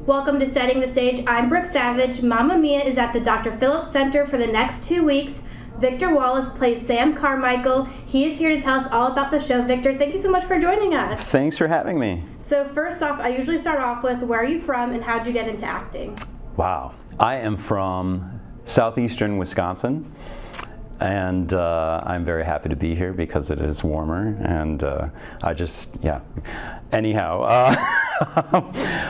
Welcome to Setting the Stage. I'm Brooke Savage. Mamma Mia is at the Dr. Phillips Center for the next 2 weeks. Victor Wallace plays Sam Carmichael. He is here to tell us all about the show. Victor, thank you so much for joining us. Thanks for having me. So first off, I usually start off with, where are you from and how'd you get into acting? Wow. I am from southeastern Wisconsin, and I'm very happy to be here because it is warmer, and Anyhow,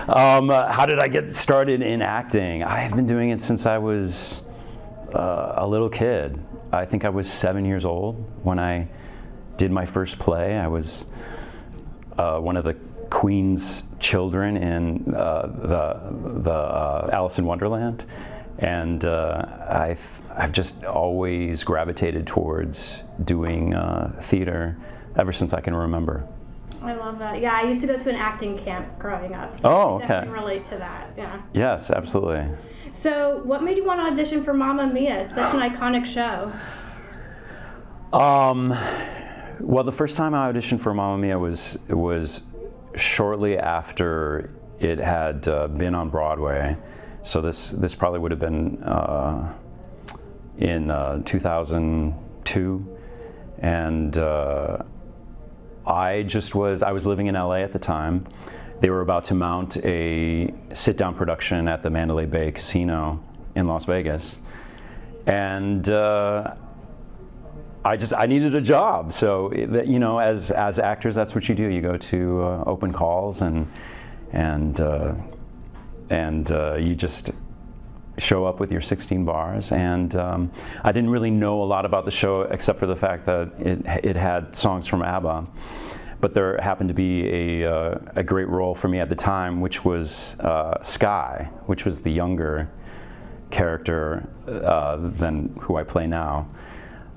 how did I get started in acting? I have been doing it since I was a little kid. I think I was 7 years old when I did my first play. I was one of the Queen's children in the Alice in Wonderland, and I've just always gravitated towards doing theater ever since I can remember. I love that. Yeah, I used to go to an acting camp growing up, so I can definitely relate to that. Yeah. Yes, absolutely. So, what made you want to audition for Mamma Mia? It's such an iconic show. Well, the first time I auditioned for Mamma Mia was shortly after it had been on Broadway. So this probably would have been in 2002, and I was living in LA at the time. They were about to mount a sit-down production at the Mandalay Bay Casino in Las Vegas, and I needed a job. So as actors, that's what you do. You go to open calls and you just show up with your 16 bars. And I didn't really know a lot about the show except for the fact that it had songs from ABBA. But there happened to be a great role for me at the time, which was Sky, which was the younger character than who I play now.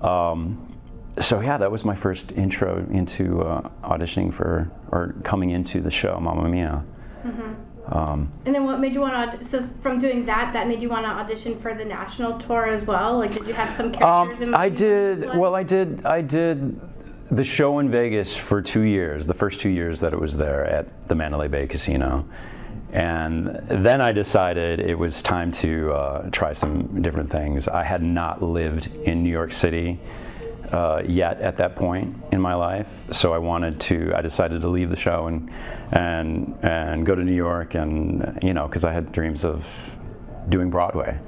So yeah, that was my first intro into auditioning for, or coming into the show, Mamma Mia. Mm-hmm. And then what made you want to, so from doing that made you want to audition for the national tour as well? Like, did you have some characters in mind? I did the show in Vegas for 2 years, the first 2 years that it was there at the Mandalay Bay Casino. And then I decided it was time to try some different things. I had not lived in New York City yet at that point in my life, so I decided to leave the show and go to New York, and because I had dreams of doing Broadway.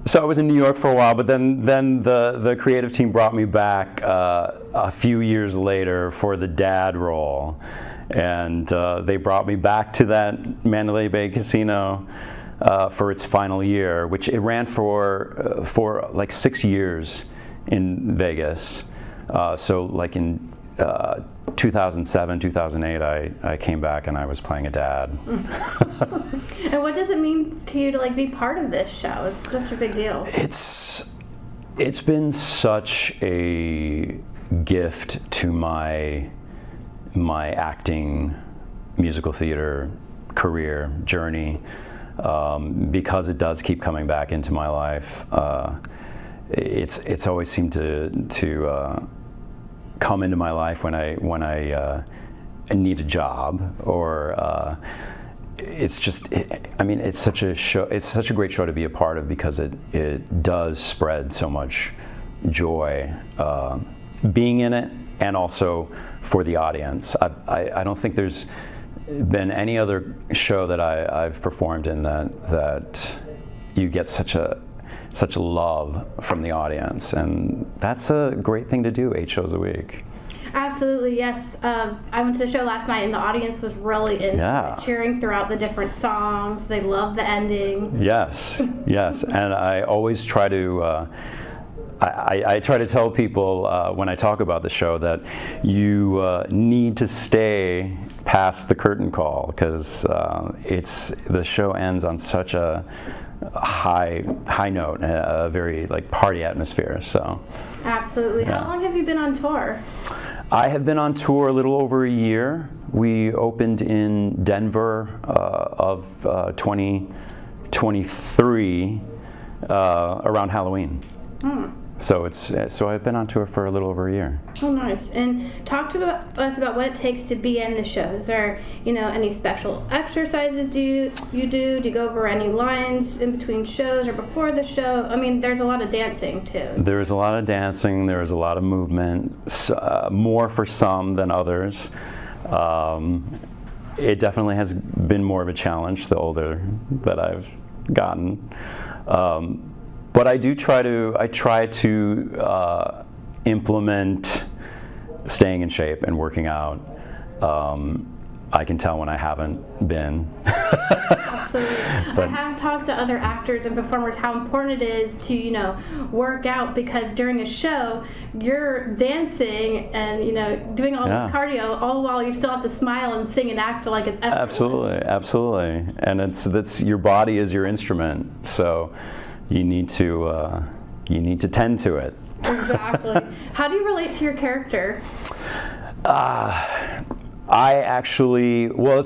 So I was in New York for a while, but then the creative team brought me back a few years later for the dad role. And they brought me back to that Mandalay Bay Casino for its final year, which it ran for like 6 years in Vegas. So like in 2007, 2008, I came back and I was playing a dad. And what does it mean to you to be part of this show? It's such a big deal. It's been such a gift to my acting, musical theater career journey, because it does keep coming back into my life. It's always seemed to come into my life when I need a job, or it's such a show. It's such a great show to be a part of because it does spread so much joy being in it, and also for the audience. I don't think there's been any other show that I've performed in that you get such a love from the audience, and that's a great thing to do 8 shows a week. Absolutely, yes. I went to the show last night and the audience was really into it, cheering throughout the different songs. They loved the ending. Yes, and I always try to I try to tell people when I talk about the show that you need to stay past the curtain call, because the show ends on such a high note, a very party atmosphere. So absolutely. Yeah. How long have you been on tour? I have been on tour a little over a year. We opened in Denver of 2023 around Halloween. So I've been on tour for a little over a year. Oh, nice. And talk to us about what it takes to be in the shows. Or, any special exercises you do? Do you go over any lines in between shows or before the show? I mean, there's a lot of dancing too. There's a lot of dancing. There's a lot of movement. More for some than others. It definitely has been more of a challenge the older that I've gotten. But I try to implement staying in shape and working out. I can tell when I haven't been. Absolutely. I have talked to other actors and performers how important it is to, work out, because during a show, you're dancing and, doing all this cardio, all while you still have to smile and sing and act like it's effortless. Absolutely. And that's your body is your instrument. So you need to tend to it. Exactly. How do you relate to your character? It's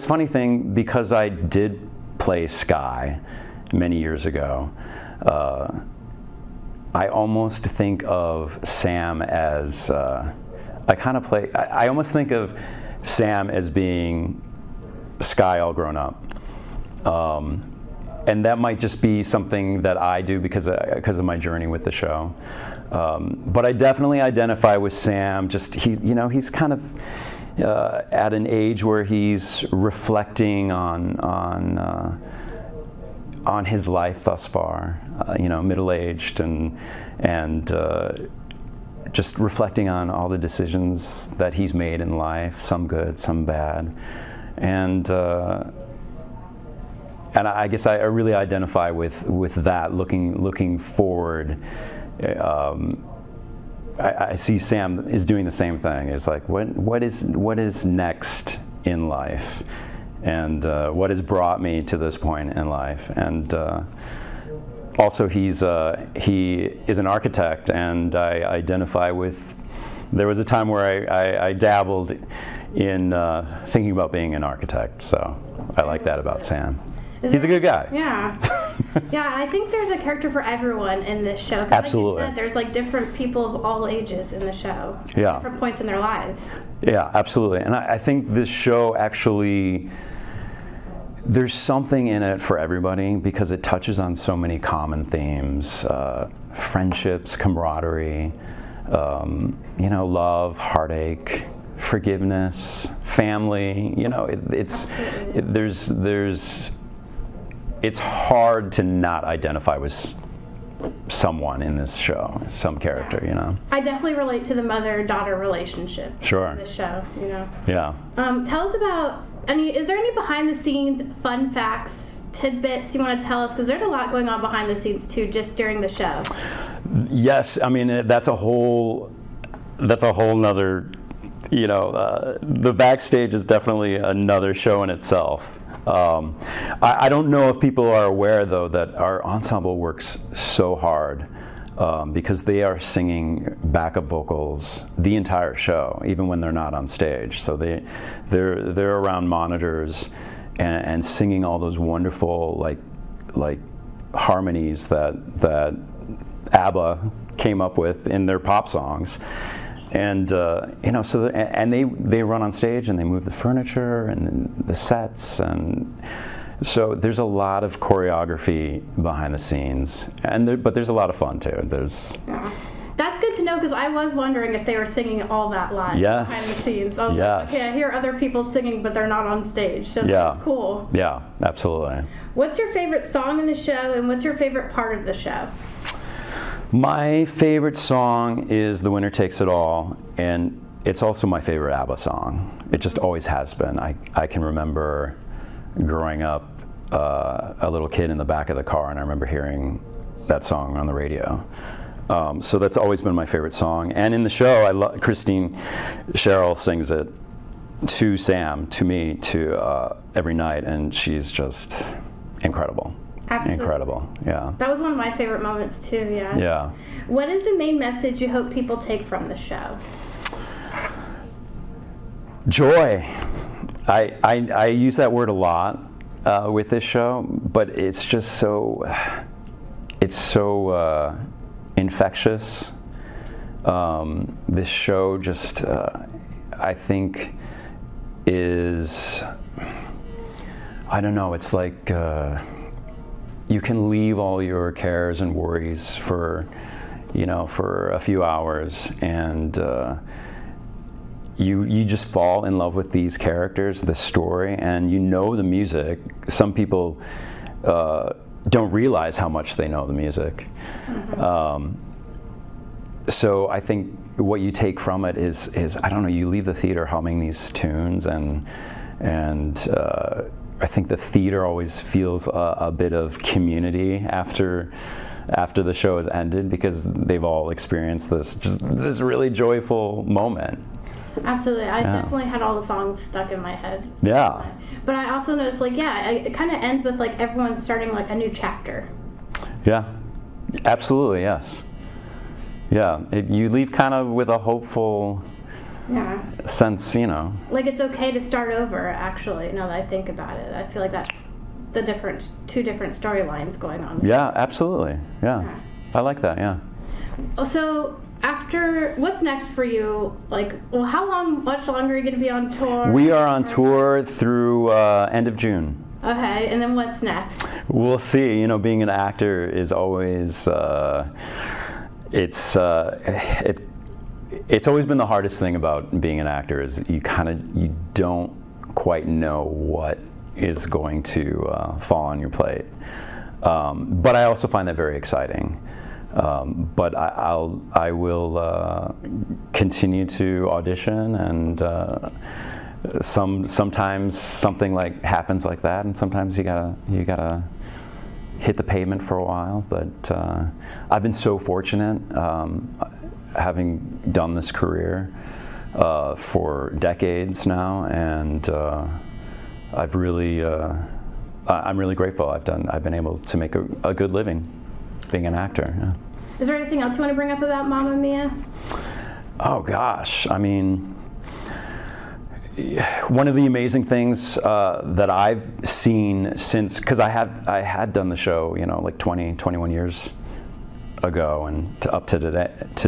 a funny thing, because I did play Sky many years ago. I almost think of Sam as I almost think of Sam as being Sky all grown up. And that might just be something that I do because of my journey with the show. But I definitely identify with Sam. Just he's kind of at an age where he's reflecting on his life thus far. Middle-aged and just reflecting on all the decisions that he's made in life, some good, some bad, and I guess I really identify with that. Looking forward, I see Sam is doing the same thing. It's like what is next in life, and what has brought me to this point in life, and also he is an architect, and I identify with. There was a time where I dabbled in thinking about being an architect, so I like that about Sam. He's a good guy. Yeah. Yeah, I think there's a character for everyone in this show. Absolutely. Like you said, there's different people of all ages in the show. Yeah. Different points in their lives. Yeah, absolutely. And I think this show actually, there's something in it for everybody, because it touches on so many common themes, friendships, camaraderie, love, heartache, forgiveness, family. It's hard to not identify with someone in this show, some character, I definitely relate to the mother-daughter relationship. Sure. In this show, Yeah. Tell us about is there any behind-the-scenes fun facts, tidbits you want to tell us? Because there's a lot going on behind the scenes too, just during the show. Yes, I mean that's a whole nother. The Backstage is definitely another show in itself. I don't know if people are aware, though, that our ensemble works so hard because they are singing backup vocals the entire show, even when they're not on stage. So they're around monitors and singing all those wonderful like harmonies that ABBA came up with in their pop songs. And they run on stage and they move the furniture and the sets, and so there's a lot of choreography behind the scenes, but there's a lot of fun too. Yeah. That's good to know, because I was wondering if they were singing all that live behind the scenes. I was like, okay, I hear other people singing, but they're not on stage, so that's cool. Yeah, absolutely. What's your favorite song in the show, and what's your favorite part of the show? My favorite song is The Winner Takes It All, and it's also my favorite ABBA song. It just always has been. I can remember growing up a little kid in the back of the car, and I remember hearing that song on the radio. So that's always been my favorite song. And in the show, Christine Sherrill sings it to Sam, to me, every night, and she's just incredible. Absolutely. Incredible, yeah. That was one of my favorite moments too, yeah. Yeah. What is the main message you hope people take from the show? Joy. I use that word a lot with this show, but it's just so infectious This show just, I think, is, I don't know, it's like you can leave all your cares and worries for a few hours, and you just fall in love with these characters, the story, and the music. Some people don't realize how much they know the music. Mm-hmm. So I think what you take from it is I don't know, you leave the theater humming these tunes, and I think the theater always feels a bit of community after the show has ended, because they've all experienced this really joyful moment. Absolutely. I definitely had all the songs stuck in my head. Yeah. But I also noticed, it kind of ends with everyone starting a new chapter. Yeah. Absolutely, yes. Yeah. You leave kind of with a hopeful sense, It's okay to start over, actually, now that I think about it. I feel like that's the two different storylines going on. Yeah, absolutely. Yeah. I like that, yeah. So, what's next for you? Much longer are you going to be on tour? We are on tour through end of June. Okay, and then what's next? We'll see. Being an actor is always, it's always been the hardest thing about being an actor, is you don't quite know what is going to fall on your plate. But I also find that very exciting. But I will continue to audition, and sometimes something happens like that, and sometimes you gotta hit the pavement for a while. But I've been so fortunate, having done this career for decades now, and I've really I'm really grateful. I've been able to make a good living being an actor. Yeah. Is there anything else you want to bring up about Mamma Mia? Oh gosh, I mean, one of the amazing things that I've seen since, because I had done the show, 20, 21 years ago, and up to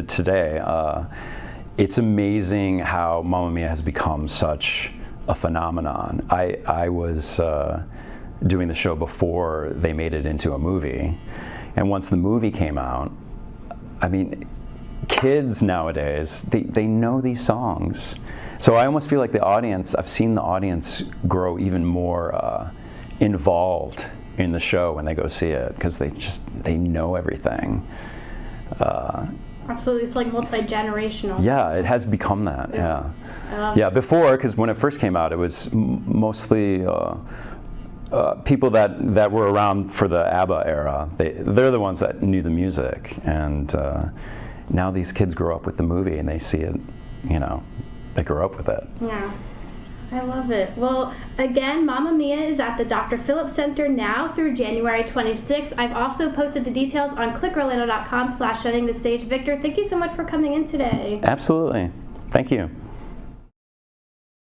today, it's amazing how Mamma Mia has become such a phenomenon. I was doing the show before they made it into a movie. And once the movie came out, I mean, kids nowadays, they know these songs. So I almost feel like I've seen the audience grow even more involved in the show when they go see it, because they know everything. Absolutely, it's multi-generational. Yeah, it has become that, yeah. Before, because when it first came out, it was mostly people that were around for the ABBA era. They're the ones that knew the music, and now these kids grow up with the movie and they see it, they grow up with it. Yeah, I love it. Well, again, Mamma Mia is at the Dr. Phillips Center now through January 26th. I've also posted the details on clickorlando.com/settingthestage. Victor, thank you so much for coming in today. Absolutely. Thank you.